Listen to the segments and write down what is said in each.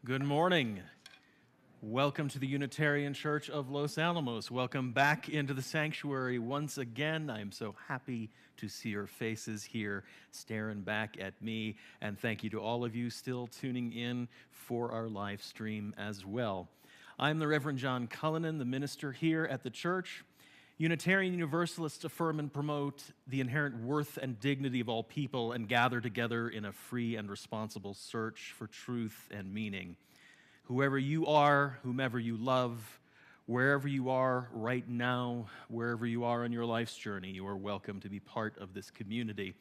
Good morning. Welcome to the Unitarian Church of Los Alamos. Welcome back into the sanctuary once again. I'm so happy to see your faces here staring back at me. And thank you to all of you still tuning in for our live stream as well. I'm the Reverend John Cullinan, the minister here at the church. Unitarian Universalists affirm and promote the inherent worth and dignity of all people and gather together in a free and responsible search for truth and meaning. Whoever you are, whomever you love, wherever you are right now, wherever you are on your life's journey, you are welcome to be part of this community.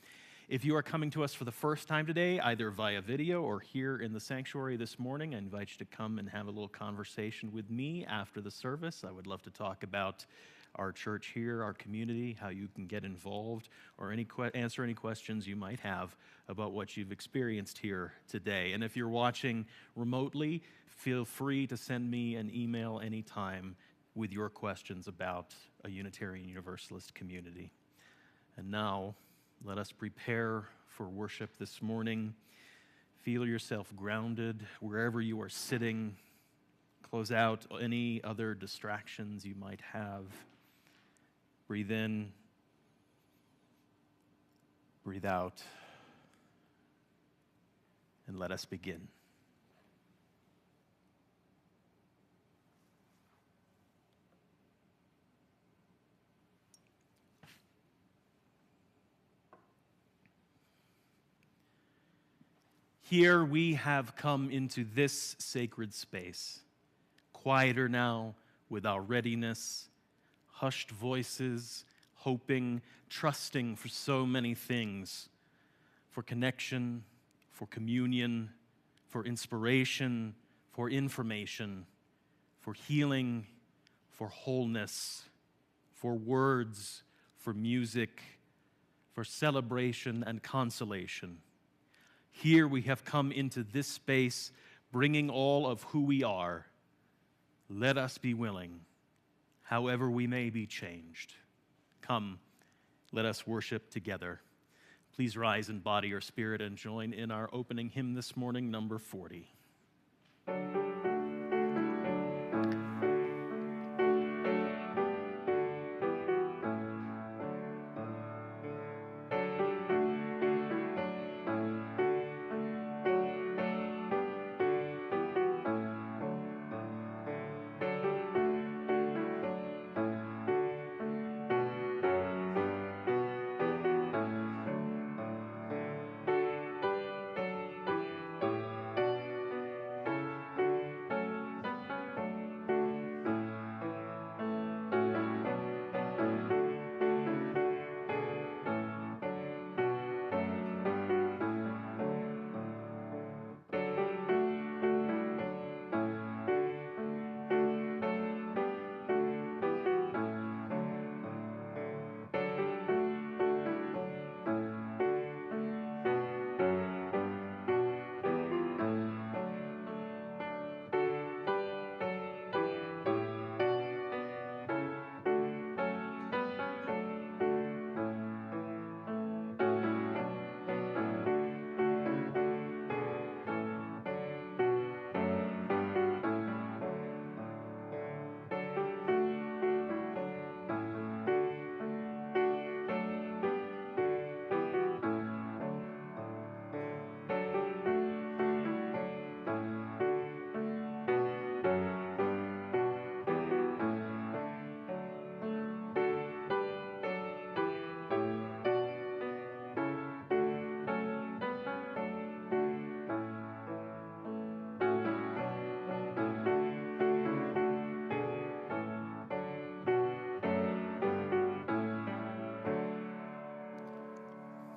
If you are coming to us for the first time today, either via video or here in the sanctuary this morning, I invite you to come and have a little conversation with me after the service. I would love to talk about our church here, our community, how you can get involved, or answer any questions you might have about what you've experienced here today. And if you're watching remotely, feel free to send me an email anytime with your questions about a Unitarian Universalist community. And now, let us prepare for worship this morning. Feel yourself grounded wherever you are sitting. Close out any other distractions you might have. Breathe in, breathe out, and let us begin. Here we have come into this sacred space, quieter now with our readiness, hushed voices, hoping, trusting for so many things, for connection, for communion, for inspiration, for information, for healing, for wholeness, for words, for music, for celebration and consolation. Here we have come into this space, bringing all of who we are. Let us be willing, however we may be changed. Come, let us worship together. Please rise in body or spirit and join in our opening hymn this morning, number 40.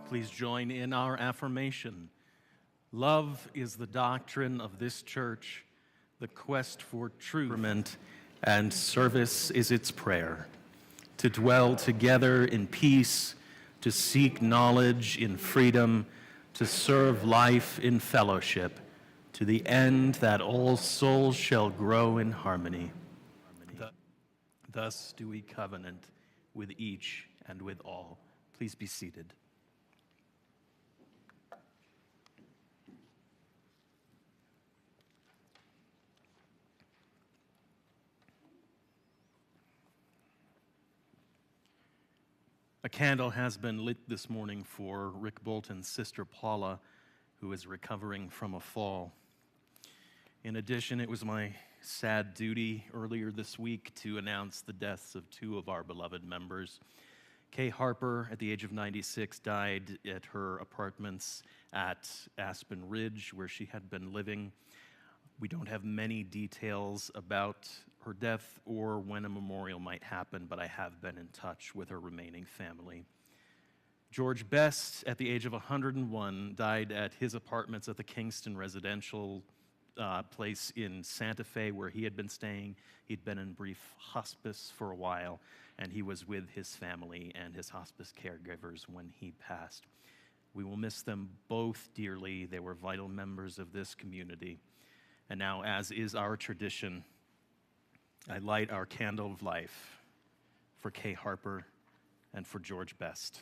Please join in our affirmation. Love is the doctrine of this church, the quest for truth, and service is its prayer. To dwell together in peace, to seek knowledge in freedom, to serve life in fellowship, to the end that all souls shall grow in harmony. Thus do we covenant with each and with all. Please be seated. candle has been lit this morning for Rick Bolton's sister Paula, who is recovering from a fall. In addition, it was my sad duty earlier this week to announce the deaths of two of our beloved members. Kay Harper, at the age of 96, died at her apartments at Aspen Ridge, where she had been living. We don't have many details about her death or when a memorial might happen, but I have been in touch with her remaining family. George Best, at the age of 101, died at his apartments at the Kingston residential place in Santa Fe where he had been staying. He'd been in brief hospice for a while, and he was with his family and his hospice caregivers when he passed. We will miss them both dearly. They were vital members of this community. And now, as is our tradition, I light our candle of life for Kay Harper and for George Best.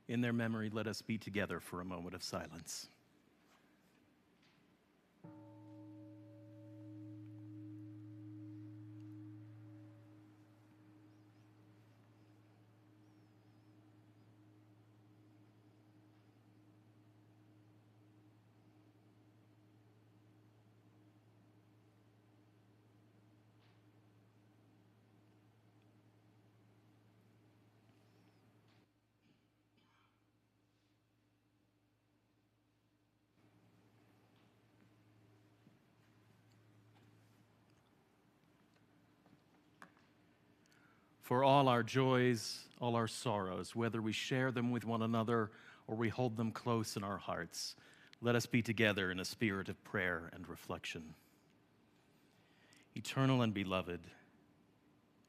In their memory, let us be together for a moment of silence. For all our joys, all our sorrows, whether we share them with one another or we hold them close in our hearts, let us be together in a spirit of prayer and reflection. Eternal and beloved,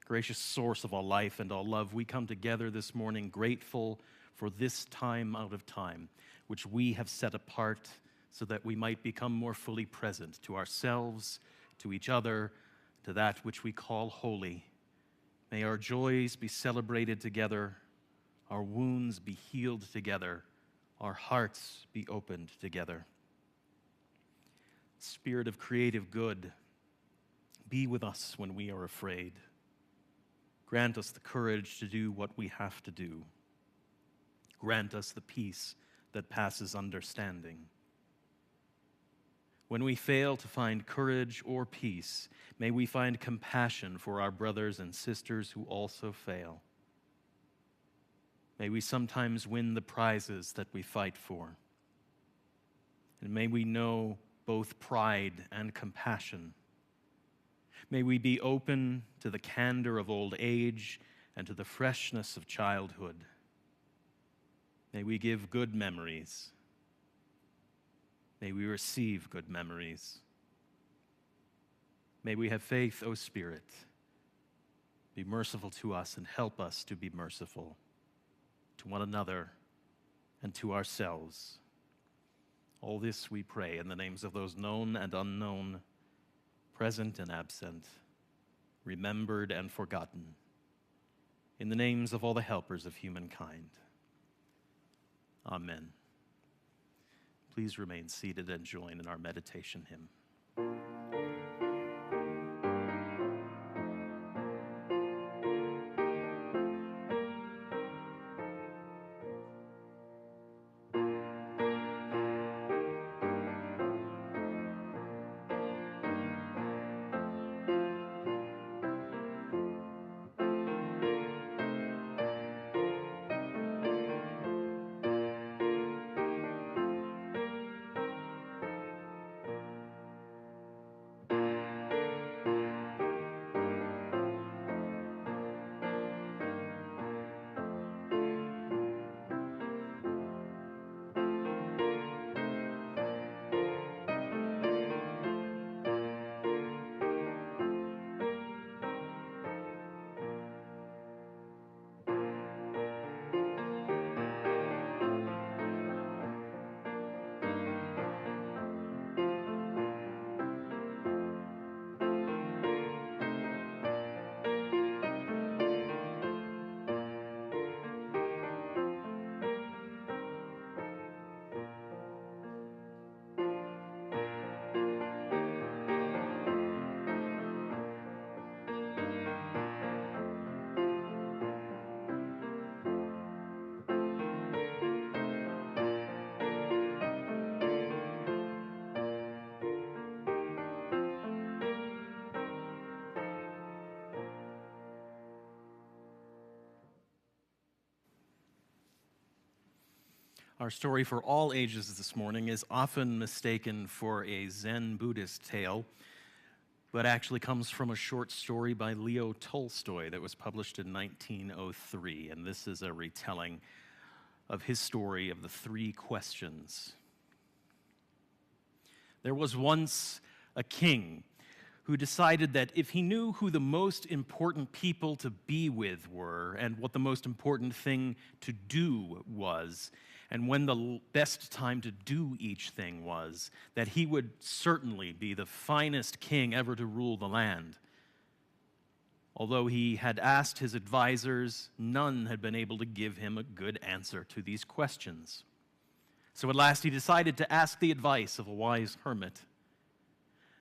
gracious source of all life and all love, we come together this morning grateful for this time out of time, which we have set apart so that we might become more fully present to ourselves, to each other, to that which we call holy. May our joys be celebrated together, our wounds be healed together, our hearts be opened together. Spirit of creative good, be with us when we are afraid. Grant us the courage to do what we have to do. Grant us the peace that passes understanding. When we fail to find courage or peace, may we find compassion for our brothers and sisters who also fail. May we sometimes win the prizes that we fight for. And may we know both pride and compassion. May we be open to the candor of old age and to the freshness of childhood. May we give good memories. May we receive good memories. May we have faith, O Spirit. Be merciful to us and help us to be merciful to one another and to ourselves. All this we pray in the names of those known and unknown, present and absent, remembered and forgotten, in the names of all the helpers of humankind. Amen. Please remain seated and join in our meditation hymn. Our story for all ages this morning is often mistaken for a Zen Buddhist tale, but actually comes from a short story by Leo Tolstoy that was published in 1903, and this is a retelling of his story of the three questions. There was once a king who decided that if he knew who the most important people to be with were and what the most important thing to do was, and when the best time to do each thing was, that he would certainly be the finest king ever to rule the land. Although he had asked his advisors, none had been able to give him a good answer to these questions. So at last he decided to ask the advice of a wise hermit.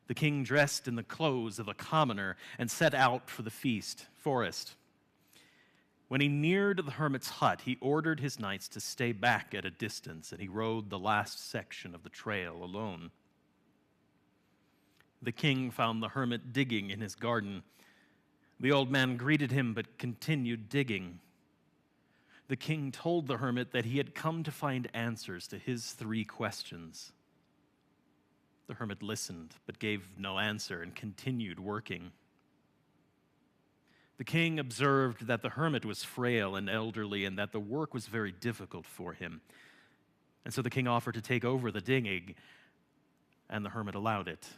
The king dressed in the clothes of a commoner and set out for the forest. When he neared the hermit's hut, he ordered his knights to stay back at a distance, and he rode the last section of the trail alone. The king found the hermit digging in his garden. The old man greeted him, but continued digging. The king told the hermit that he had come to find answers to his three questions. The hermit listened, but gave no answer and continued working. The king observed that the hermit was frail and elderly and that the work was very difficult for him. And so the king offered to take over the digging, and the hermit allowed it.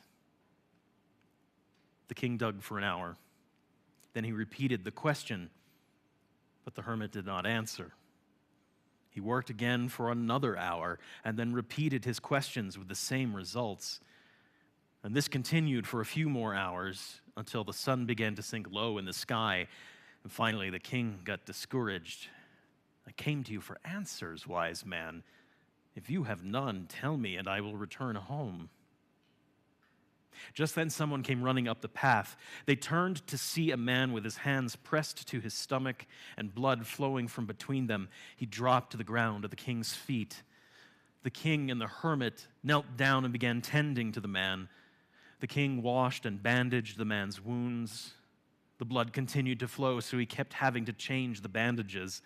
The king dug for an hour. Then he repeated the question, but the hermit did not answer. He worked again for another hour and then repeated his questions with the same results. And this continued for a few more hours until the sun began to sink low in the sky. And finally, the king got discouraged. I came to you for answers, wise man. If you have none, tell me, and I will return home. Just then someone came running up the path. They turned to see a man with his hands pressed to his stomach and blood flowing from between them. He dropped to the ground at the king's feet. The king and the hermit knelt down and began tending to the man. The king washed and bandaged the man's wounds. The blood continued to flow, so he kept having to change the bandages.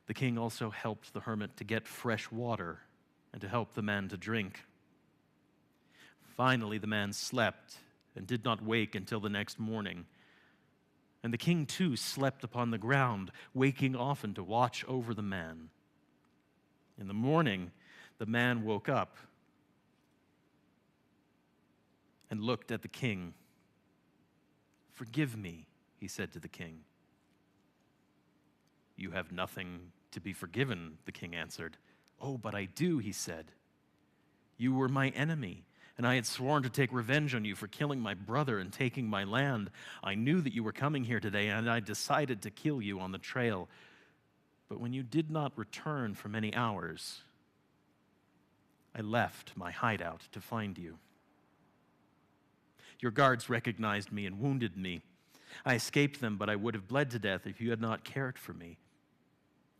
The king also helped the hermit to get fresh water and to help the man to drink. Finally, the man slept and did not wake until the next morning. And the king, too, slept upon the ground, waking often to watch over the man. In the morning, the man woke up and looked at the king. "Forgive me," he said to the king. "You have nothing to be forgiven," the king answered. "Oh, but I do," he said. "You were my enemy, and I had sworn to take revenge on you for killing my brother and taking my land. I knew that you were coming here today, and I decided to kill you on the trail. But when you did not return for many hours, I left my hideout to find you. Your guards recognized me and wounded me. I escaped them, but I would have bled to death if you had not cared for me.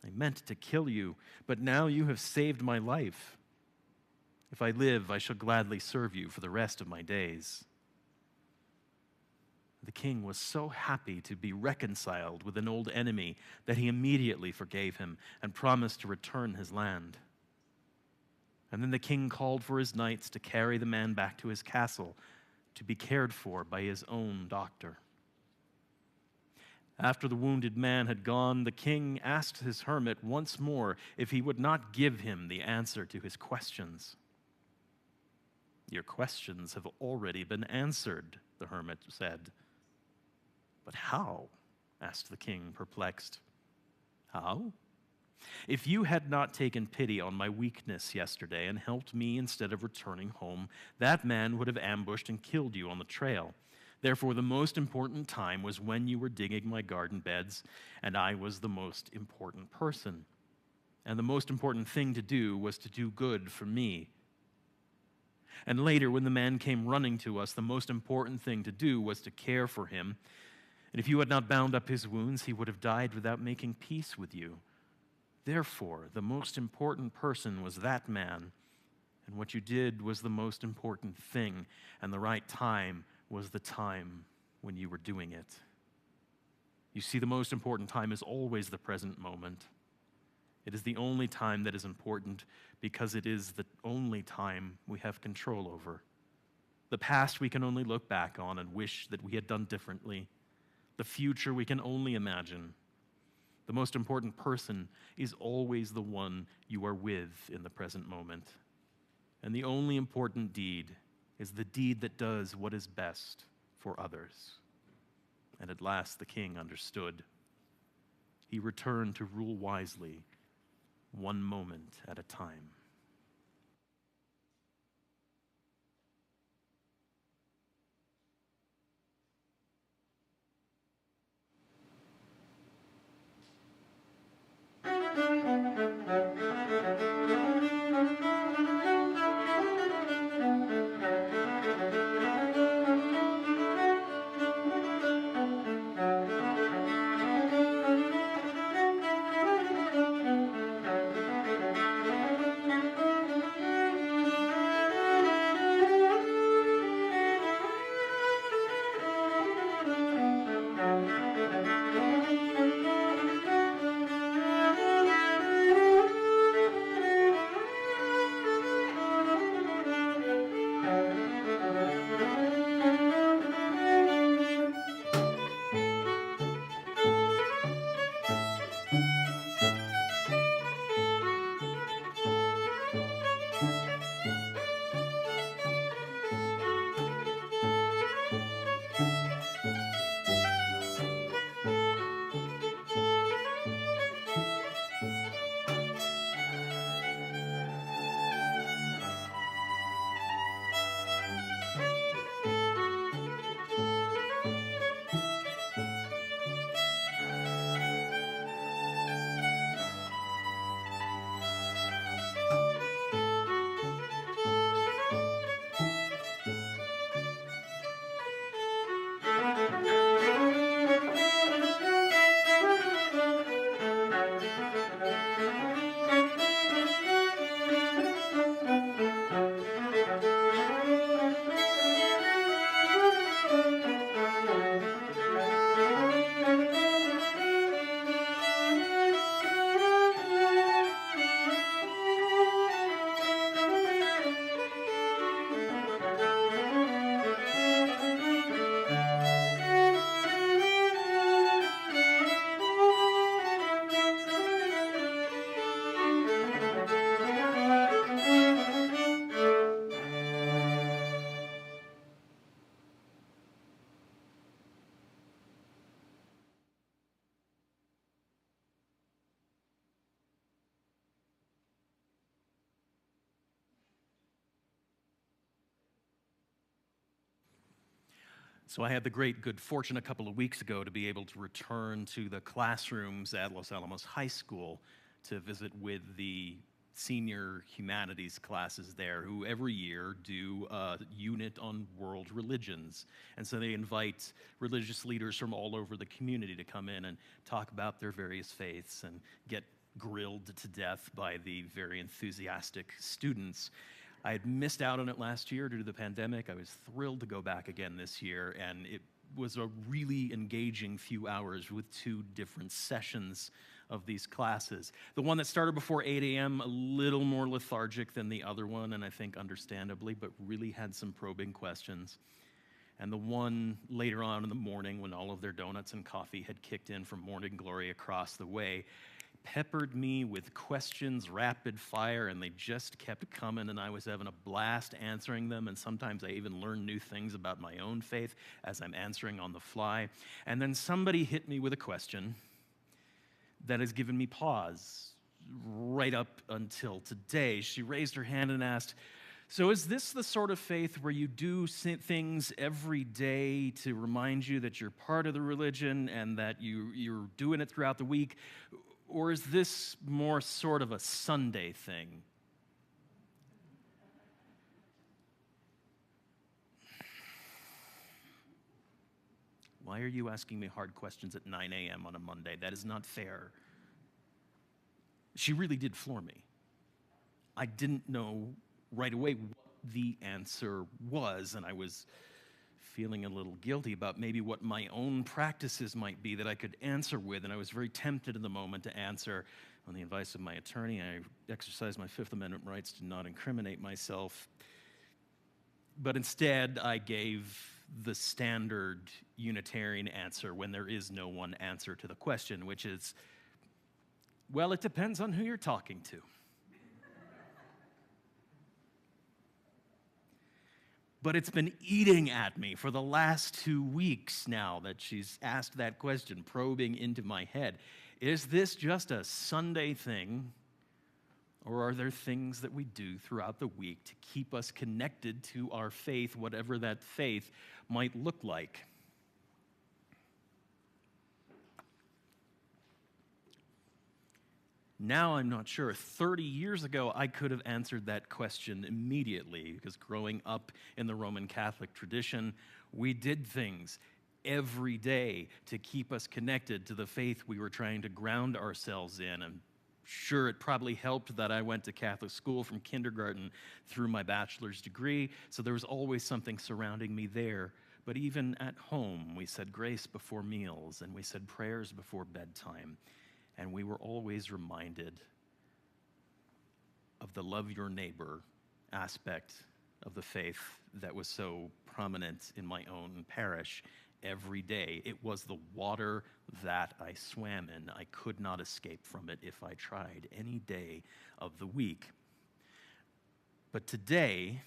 I meant to kill you, but now you have saved my life. If I live, I shall gladly serve you for the rest of my days." The king was so happy to be reconciled with an old enemy that he immediately forgave him and promised to return his land. And then the king called for his knights to carry the man back to his castle to be cared for by his own doctor. After the wounded man had gone, the king asked his hermit once more if he would not give him the answer to his questions. "Your questions have already been answered," the hermit said. "But how?" asked the king, perplexed. "How? If you had not taken pity on my weakness yesterday and helped me instead of returning home, that man would have ambushed and killed you on the trail. Therefore, the most important time was when you were digging my garden beds, and I was the most important person. And the most important thing to do was to do good for me. And later, when the man came running to us, the most important thing to do was to care for him. And if you had not bound up his wounds, he would have died without making peace with you. Therefore, the most important person was that man, and what you did was the most important thing, and the right time was the time when you were doing it. You see, the most important time is always the present moment. It is the only time that is important because it is the only time we have control over. The past we can only look back on and wish that we had done differently. The future we can only imagine. The most important person is always the one you are with in the present moment. And the only important deed is the deed that does what is best for others. And at last the king understood. He returned to rule wisely, one moment at a time. So I had the great good fortune a couple of weeks ago to be able to return to the classrooms at Los Alamos High School to visit with the senior humanities classes there, who every year do a unit on world religions. And so they invite religious leaders from all over the community to come in and talk about their various faiths and get grilled to death by the very enthusiastic students. I had missed out on it last year due to the pandemic. I was thrilled to go back again this year, and it was a really engaging few hours with two different sessions of these classes. The one that started before 8 a.m., a little more lethargic than the other one, and I think understandably, but really had some probing questions. And the one later on in the morning, when all of their donuts and coffee had kicked in from Morning Glory across the way, peppered me with questions, rapid fire, and they just kept coming, and I was having a blast answering them, and sometimes I even learned new things about my own faith as I'm answering on the fly. And then somebody hit me with a question that has given me pause right up until today. She raised her hand and asked, "So is this the sort of faith where you do things every day to remind you that you're part of the religion and that you're doing it throughout the week? Or is this more sort of a Sunday thing?" Why are you asking me hard questions at 9 a.m. on a Monday? That is not fair. She really did floor me. I didn't know right away what the answer was, and I was feeling a little guilty about maybe what my own practices might be that I could answer with, and I was very tempted in the moment to answer, On the advice of my attorney, I exercised my Fifth Amendment rights to not incriminate myself. But instead, I gave the standard Unitarian answer when there is no one answer to the question, which is, well, it depends on who you're talking to. But it's been eating at me for the last 2 weeks now that she's asked that question, probing into my head. Is this just a Sunday thing, or are there things that we do throughout the week to keep us connected to our faith, whatever that faith might look like? Now I'm not sure. 30 years ago, I could have answered that question immediately, because growing up in the Roman Catholic tradition, we did things every day to keep us connected to the faith we were trying to ground ourselves in. I'm sure it probably helped that I went to Catholic school from kindergarten through my bachelor's degree, so there was always something surrounding me there. But even at home, we said grace before meals, and we said prayers before bedtime. And we were always reminded of the love your neighbor aspect of the faith that was so prominent in my own parish every day. It was the water that I swam in. I could not escape from it if I tried any day of the week. But today,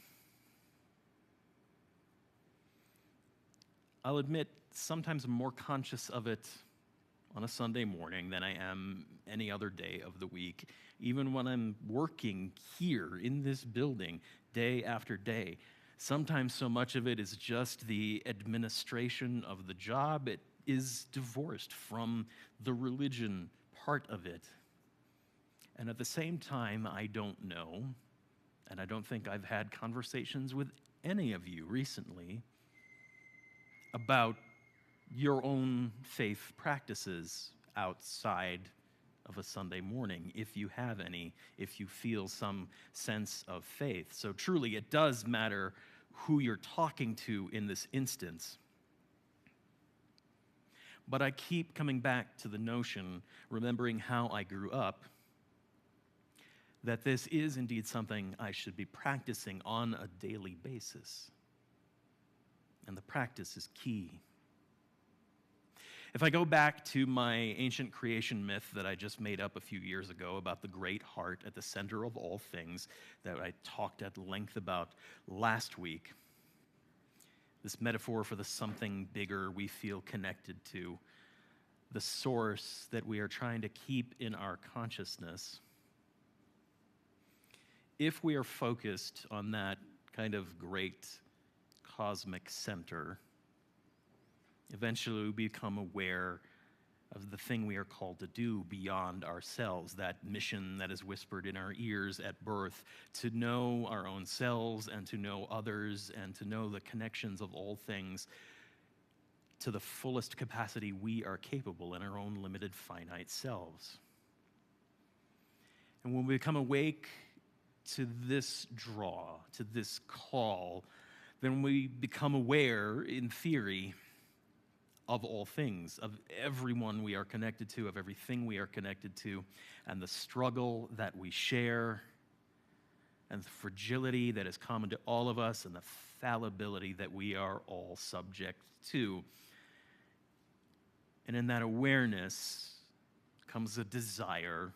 I'll admit, sometimes I'm more conscious of it on a Sunday morning than I am any other day of the week, even when I'm working here in this building day after day. Sometimes so much of it is just the administration of the job. It is divorced from the religion part of it. And at the same time, I don't know, and I don't think I've had conversations with any of you recently about your own faith practices outside of a Sunday morning, if you have any, if you feel some sense of faith. So truly, it does matter who you're talking to in this instance. But I keep coming back to the notion, remembering how I grew up, that this is indeed something I should be practicing on a daily basis. And the practice is key. If I go back to my ancient creation myth that I just made up a few years ago about the great heart at the center of all things that I talked at length about last week, this metaphor for the something bigger we feel connected to, the source that we are trying to keep in our consciousness, if we are focused on that kind of great cosmic center, eventually we become aware of the thing we are called to do beyond ourselves, that mission that is whispered in our ears at birth, to know our own selves and to know others and to know the connections of all things to the fullest capacity we are capable in our own limited, finite selves. And when we become awake to this draw, to this call, then we become aware, in theory, of all things, of everyone we are connected to, of everything we are connected to, and the struggle that we share, and the fragility that is common to all of us, and the fallibility that we are all subject to. And in that awareness comes a desire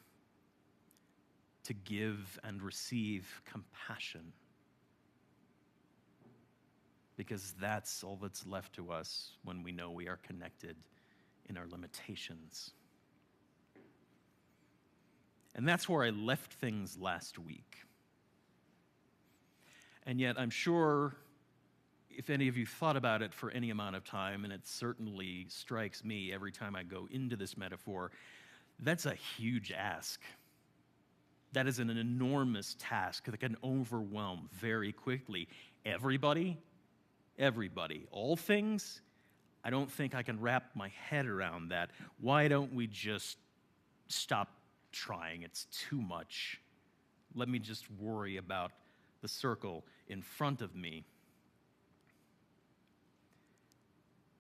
to give and receive compassion, because that's all that's left to us when we know we are connected in our limitations. And that's where I left things last week. And yet I'm sure if any of you thought about it for any amount of time, and it certainly strikes me every time I go into this metaphor, that's a huge ask. That is an enormous task that can overwhelm very quickly everybody. All things, I don't think I can wrap my head around that. Why don't we just stop trying? It's too much. Let me just worry about the circle in front of me.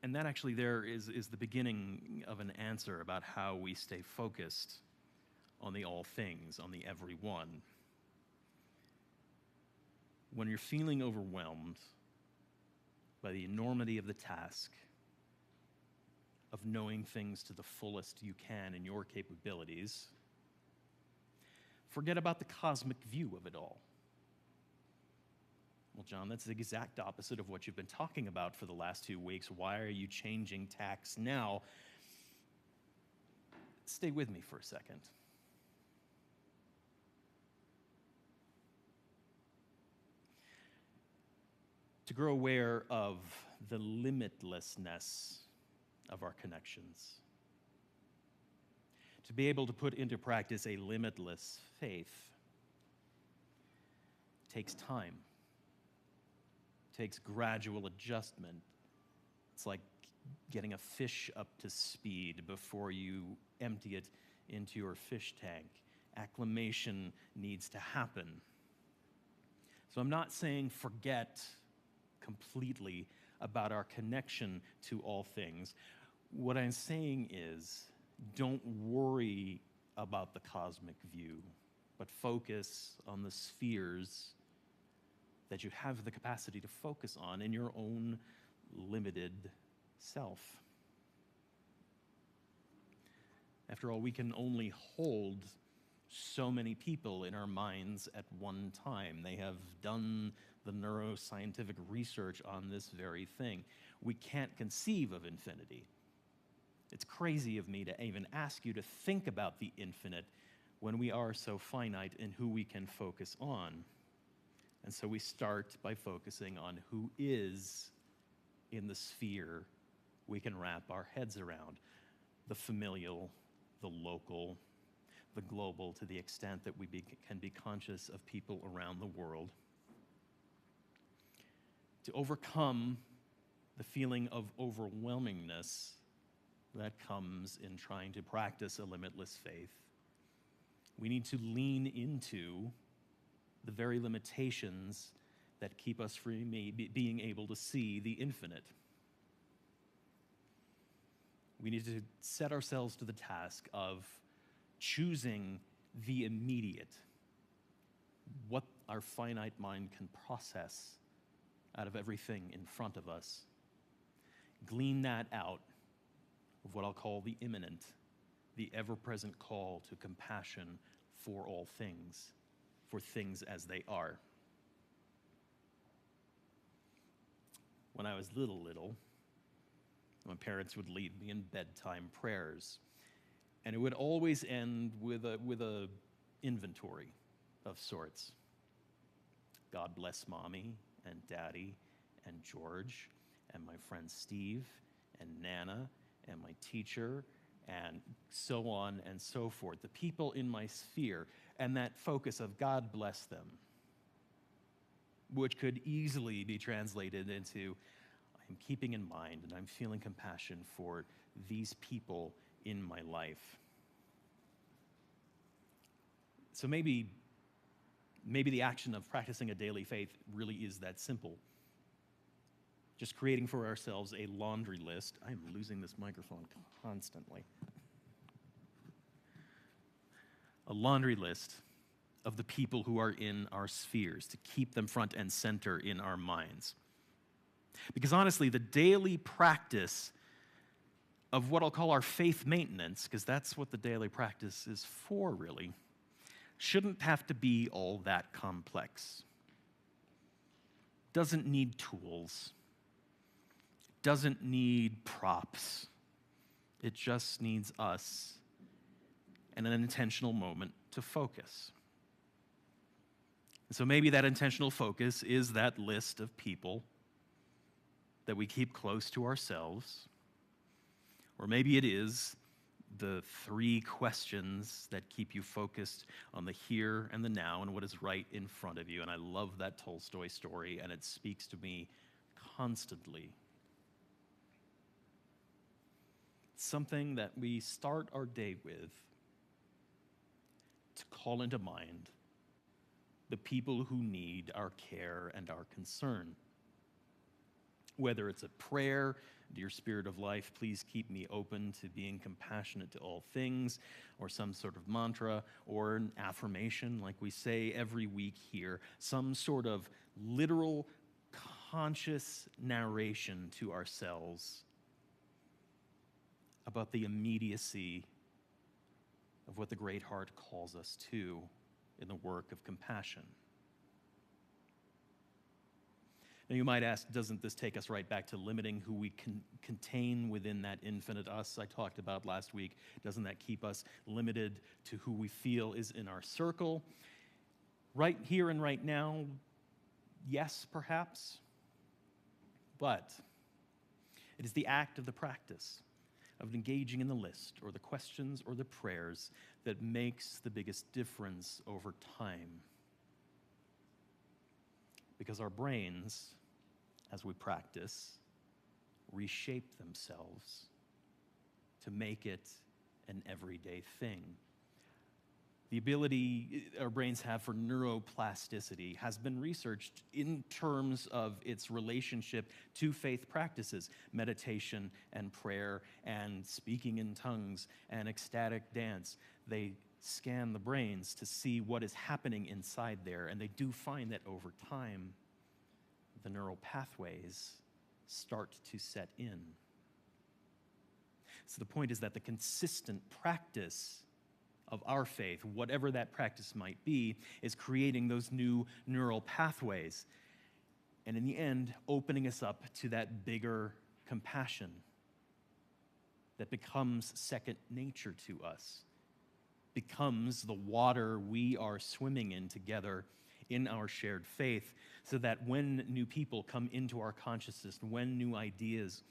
And that actually there is the beginning of an answer about how we stay focused on the all things, on the every one. When you're feeling overwhelmed by the enormity of the task of knowing things to the fullest you can in your capabilities, forget about the cosmic view of it all. Well, John, that's the exact opposite of what you've been talking about for the last 2 weeks. Why are you changing tacks now? Stay with me for a second. To grow aware of the limitlessness of our connections, to be able to put into practice a limitless faith, takes time. Takes gradual adjustment. It's like getting a fish up to speed before you empty it into your fish tank. Acclimation needs to happen. So I'm not saying forget completely about our connection to all things. What I'm saying is don't worry about the cosmic view, but focus on the spheres that you have the capacity to focus on in your own limited self. After all, we can only hold so many people in our minds at one time. They have done the neuroscientific research on this very thing. We can't conceive of infinity. It's crazy of me to even ask you to think about the infinite when we are so finite in who we can focus on. And so we start by focusing on who is in the sphere we can wrap our heads around. The familial, the local, the global, to the extent that we can be conscious of people around the world. To overcome the feeling of overwhelmingness that comes in trying to practice a limitless faith, we need to lean into the very limitations that keep us from being able to see the infinite. We need to set ourselves to the task of choosing the immediate, what our finite mind can process out of everything in front of us. Glean that out of what I'll call the imminent, the ever-present call to compassion for all things, for things as they are. When I was little, my parents would lead me in bedtime prayers, and it would always end with a inventory of sorts. God bless Mommy and Daddy and George and my friend Steve and Nana and my teacher and so on and so forth. The people in my sphere, and that focus of God bless them, which could easily be translated into I'm keeping in mind and I'm feeling compassion for these people in my life. So maybe the action of practicing a daily faith really is that simple. Just creating for ourselves a laundry list. I'm losing this microphone constantly. A laundry list of the people who are in our spheres, to keep them front and center in our minds. Because honestly, the daily practice of what I'll call our faith maintenance, because that's what the daily practice is for, really, shouldn't have to be all that complex. Doesn't need tools. Doesn't need props. It just needs us and an intentional moment to focus. So maybe that intentional focus is that list of people that we keep close to ourselves, or maybe it is the 3 questions that keep you focused on the here and the now and what is right in front of you. And I love that Tolstoy story, and it speaks to me constantly. Something that we start our day with to call into mind the people who need our care and our concern. Whether it's a prayer Dear Spirit of life, please keep me open to being compassionate to all things, or some sort of mantra, or an affirmation like we say every week here, some sort of literal, conscious narration to ourselves about the immediacy of what the Great Heart calls us to in the work of compassion. Now, you might ask, doesn't this take us right back to limiting who we can contain within that infinite us I talked about last week? Doesn't that keep us limited to who we feel is in our circle? Right here and right now, yes, perhaps. But it is the act of the practice of engaging in the list or the questions or the prayers that makes the biggest difference over time. Because our brains, as we practice, reshape themselves to make it an everyday thing. The ability our brains have for neuroplasticity has been researched in terms of its relationship to faith practices, meditation and prayer and speaking in tongues and ecstatic dance. They scan the brains to see what is happening inside there, and they do find that over time, the neural pathways start to set in. So the point is that the consistent practice of our faith, whatever that practice might be, is creating those new neural pathways. And in the end, opening us up to that bigger compassion that becomes second nature to us, becomes the water we are swimming in together in our shared faith, so that when new people come into our consciousness, when new ideas,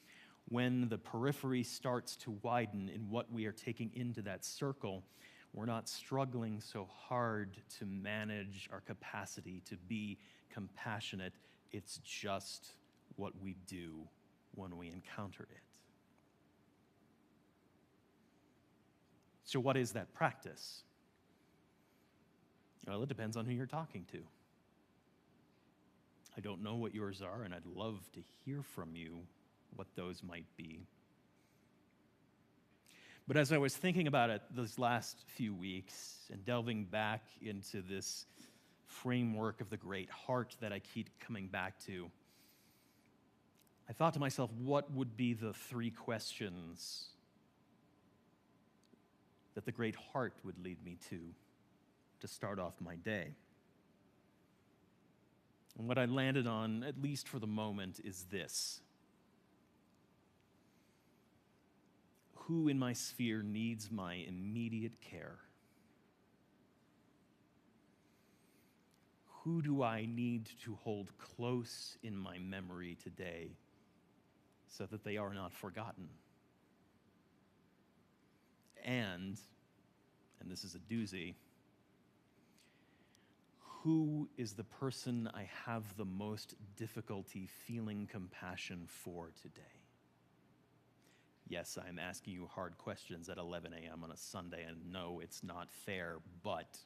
when the periphery starts to widen in what we are taking into that circle, we're not struggling so hard to manage our capacity to be compassionate. It's just what we do when we encounter it. So what is that practice? Well, it depends on who you're talking to. I don't know what yours are, and I'd love to hear from you what those might be. But as I was thinking about it those last few weeks and delving back into this framework of the Great Heart that I keep coming back to, I thought to myself, what would be the 3 questions that the Great Heart would lead me to start off my day? And what I landed on, at least for the moment, is this. Who in my sphere needs my immediate care? Who do I need to hold close in my memory today so that they are not forgotten? And this is a doozy, who is the person I have the most difficulty feeling compassion for today? Yes, I'm asking you hard questions at 11 a.m. on a Sunday, and no, it's not fair, but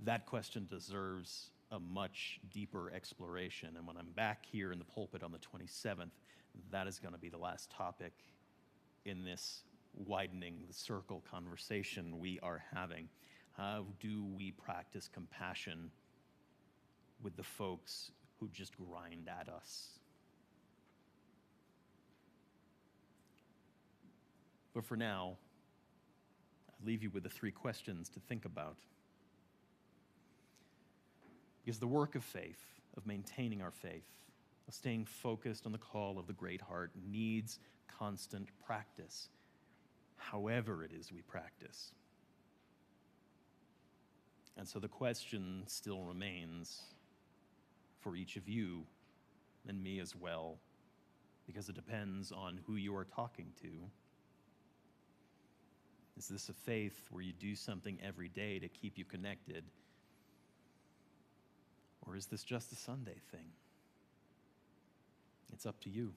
that question deserves a much deeper exploration. And when I'm back here in the pulpit on the 27th, that is going to be the last topic in this widening the circle conversation we are having. How do we practice compassion with the folks who just grind at us? But for now, I leave you with the 3 questions to think about. Because the work of faith, of maintaining our faith, of staying focused on the call of the Great Heart, needs constant practice, however it is we practice. And so the question still remains for each of you and me as well, because it depends on who you are talking to. Is this a faith where you do something every day to keep you connected? Or is this just a Sunday thing? It's up to you.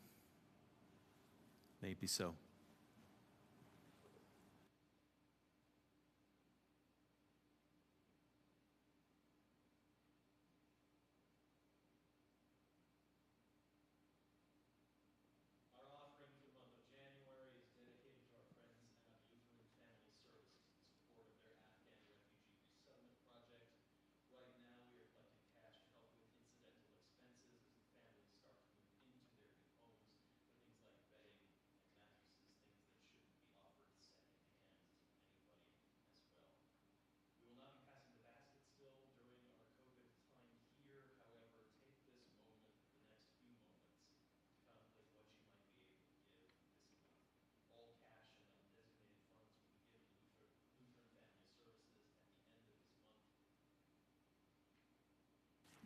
May it be so.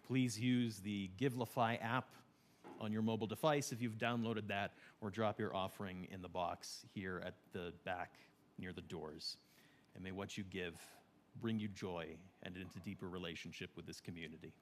Please use the Givelify app on your mobile device if you've downloaded that, or drop your offering in the box here at the back near the doors. And may what you give bring you joy and into deeper relationship with this community.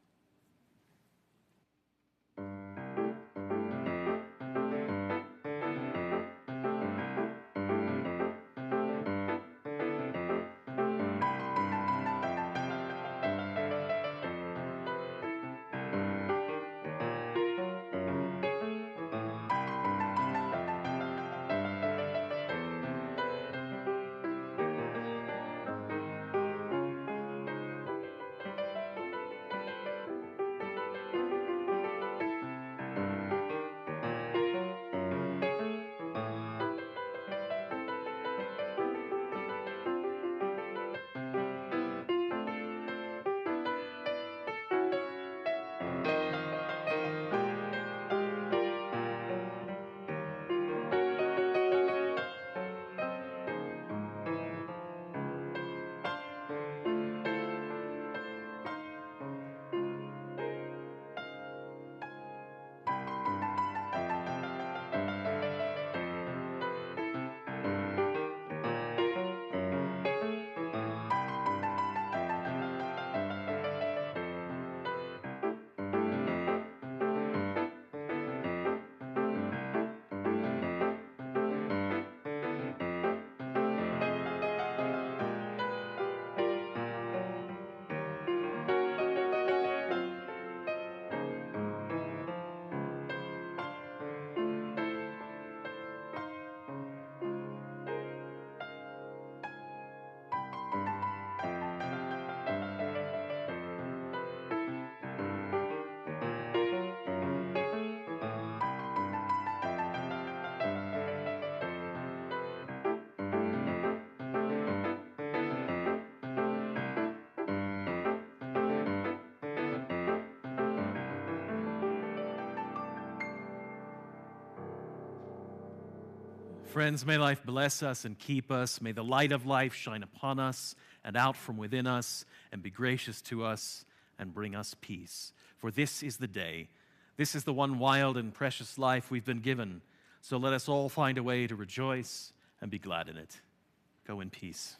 Friends, may life bless us and keep us. May the light of life shine upon us and out from within us and be gracious to us and bring us peace. For this is the day. This is the one wild and precious life we've been given. So let us all find a way to rejoice and be glad in it. Go in peace.